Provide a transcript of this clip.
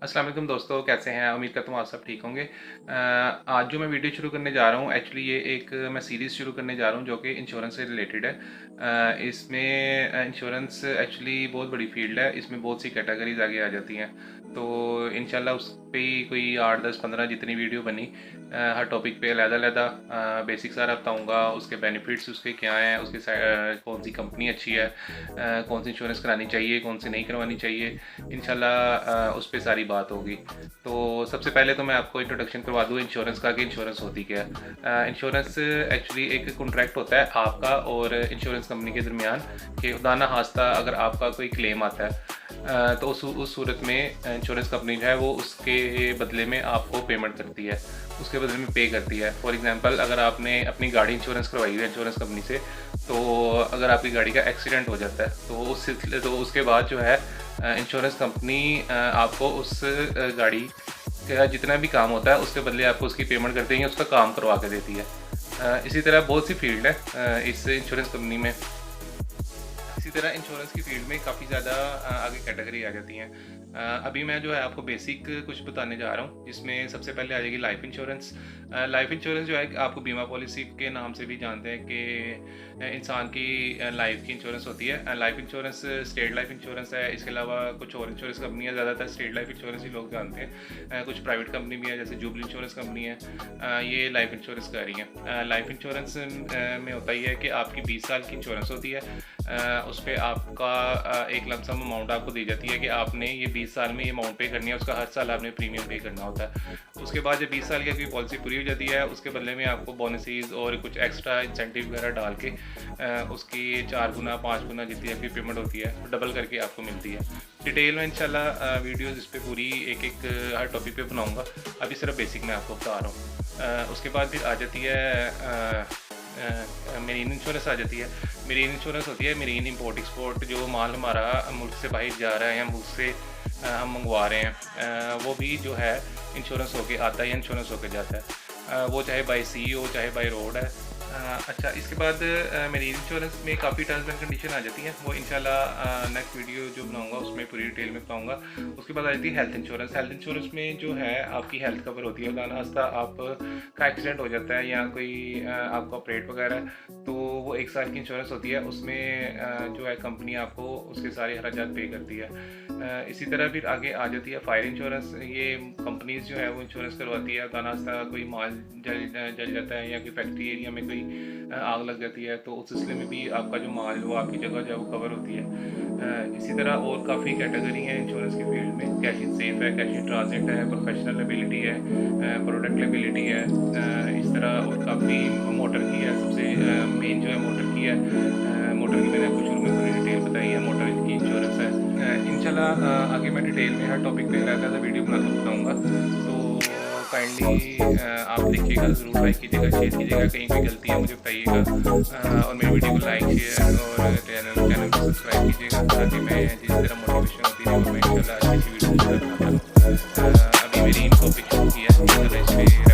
अस्सलाम वालेकुम दोस्तों, कैसे हैं? उम्मीद करता हूँ आप सब ठीक होंगे। आज जो मैं वीडियो शुरू करने जा रहा हूँ, एक्चुअली ये एक मैं सीरीज़ शुरू करने जा रहा हूँ जो कि इंश्योरेंस से रिलेटेड है। इसमें इंश्योरेंस एक्चुअली बहुत बड़ी फील्ड है, इसमें बहुत सी कैटेगरीज आगे आ जाती हैं। तो इंशाल्लाह उस पे ही कोई 8, 10, 15 जितनी वीडियो बनी, हर टॉपिक पे अलग-अलग बेसिक सारा बताऊँगा, उसके बेनिफिट्स उसके क्या हैं, उसके कौन सी कंपनी अच्छी है, कौन सी इंश्योरेंस करानी चाहिए, कौन सी नहीं करवानी चाहिए। इंशाल्लाह उस पे सारी बात होगी। तो सबसे पहले तो मैं आपको इंट्रोडक्शन करवा दूँ इंश्योरेंस का कि इंश्योरेंस होती क्या है। इंश्योरेंस एक्चुअली एक कॉन्ट्रैक्ट होता है आपका और इंश्योरेंस कंपनी के दरमियान कि खुदा ना खास्ता अगर आपका कोई क्लेम आता है, तो उस सूरत में इंश्योरेंस कंपनी जो है वो उसके बदले में आपको पेमेंट करती है, उसके बदले में पे करती है। फॉर एग्जांपल, अगर आपने अपनी गाड़ी इंश्योरेंस करवाई है इंश्योरेंस कंपनी से, तो अगर आपकी गाड़ी का एक्सीडेंट हो जाता है तो उसके बाद जो है इंश्योरेंस कंपनी आपको उस गाड़ी का जितना भी काम होता है उसके बदले आपको उसकी पेमेंट करती है या उसका काम करवा के देती है। इसी तरह बहुत सी फील्ड है इस इंश्योरेंस कंपनी में। इसी तरह इंश्योरेंस की फील्ड में काफ़ी ज़्यादा आगे कैटेगरी आ जाती हैं। अभी मैं जो है आपको बेसिक कुछ बताने जा रहा हूँ, जिसमें सबसे पहले आ जाएगी लाइफ इंश्योरेंस। लाइफ इंश्योरेंस जो है आपको बीमा पॉलिसी के नाम से भी जानते हैं कि इंसान की लाइफ की इंश्योरेंस होती है। Life insurance state life insurance है, इसके अलावा कुछ और इंश्योरेंस कंपनियाँ, ज़्यादातर स्टेट लाइफ इंश्योरेंस ही लोग जानते हैं। कुछ प्राइवेट कंपनी भी है जैसे जुबली इंश्योरेंस कंपनी है, ये लाइफ इंश्योरेंस कर रही है। लाइफ इंश्योरेंस में होता ही है कि आपकी 20 साल की इंश्योरेंस होती है। उस पर आपका एक लमसम अमाउंट आपको दी जाती है कि आपने ये 20 साल में ये अमाउंट पे करनी है, उसका हर साल आपने प्रीमियम पे करना होता है। उसके बाद जब 20 साल की कोई पॉलिसी पूरी हो जाती है, उसके बदले में आपको बोनसेस और कुछ एक्स्ट्रा इंसेंटिव वगैरह डाल के उसकी 4 गुना 5 गुना जितनी आपकी पेमेंट होती है डबल करके आपको मिलती है। डिटेल में इंशाल्लाह वीडियोज़ इस पर पूरी एक एक हर टॉपिक पे बनाऊँगा, अभी सिर्फ बेसिक मैं आपको बता रहा हूँ। उसके बाद फिर आ जाती है मेरीन इंश्योरेंस आ जाती है। मेरीन इंश्योरेंस होती है मेरीन इंपोर्ट एक्सपोर्ट, जो माल हमारा मुल्क से बाहर जा रहा है या मुल्क से हम मंगवा रहे हैं, वो भी जो है इंश्योरेंस होके आता है या इंश्योरेंस होके जाता है, वो चाहे बाई सी हो चाहे बाई रोड है। अच्छा, इसके बाद मेरीन इंश्योरेंस में काफ़ी टर्म्स एंड कंडीशन आ जाती हैं, वो इंशाल्लाह नेक्स्ट वीडियो जो बनाऊंगा उसमें पूरी डिटेल में बताऊंगा। उसके बाद आ जाती है हेल्थ इंश्योरेंस। हेल्थ इंश्योरेंस में जो है आपकी हेल्थ कवर होती है, दाना आप का एक्सीडेंट हो जाता है या कोई आपका ऑपरेट वगैरह, तो वो 1 साल की इंश्योरेंस होती है। उसमें जो है कंपनी आपको उसके सारे अखराजात पे करती है। इसी तरह फिर आगे आ जाती है फायर इंश्योरेंस। ये कंपनीज जो है वो इंश्योरेंस करवाती है, दाना कोई माल जल जाता है या कोई फैक्ट्री एरिया में कोई आग लग जाती है, तो उस सिलसिले में भी आपका जो माल वो आपकी जगह जो है वो कवर होती है। इसी तरह और काफ़ी कैटेगरी है इंश्योरेंस के फील्ड में। कैश इन सेफ है, कैश इन ट्रांजिट है, प्रोफेशनल लायबिलिटी है, प्रोडक्ट लायबिलिटी है। इस तरह और काफ़ी मोटर की है, सबसे मेन जो है मोटर की है। मोटर की मैंने आपको शुरू में पूरी डिटेल बताई है, मोटर की इंश्योरेंस है। इंशाल्लाह आगे मैं डिटेल में हर टॉपिक पे अलग अलग वीडियो बना कर बताऊँगा। तो काइंडली आप देखिएगा, ज़रूर लाइक कीजिएगा, शेयर कीजिएगा, कहीं कोई गलती है मुझे बताइएगा, और मेरी वीडियो को लाइक शेयर और चैनल को सब्सक्राइब कीजिएगा, ताकि मैं जिस तरह मोटिवेशन होती है वो मैं इंशाल्लाह अच्छी वीडियो बनाता रहूँ। अभी मेरी इन टॉपिक शुरू की है, इस पे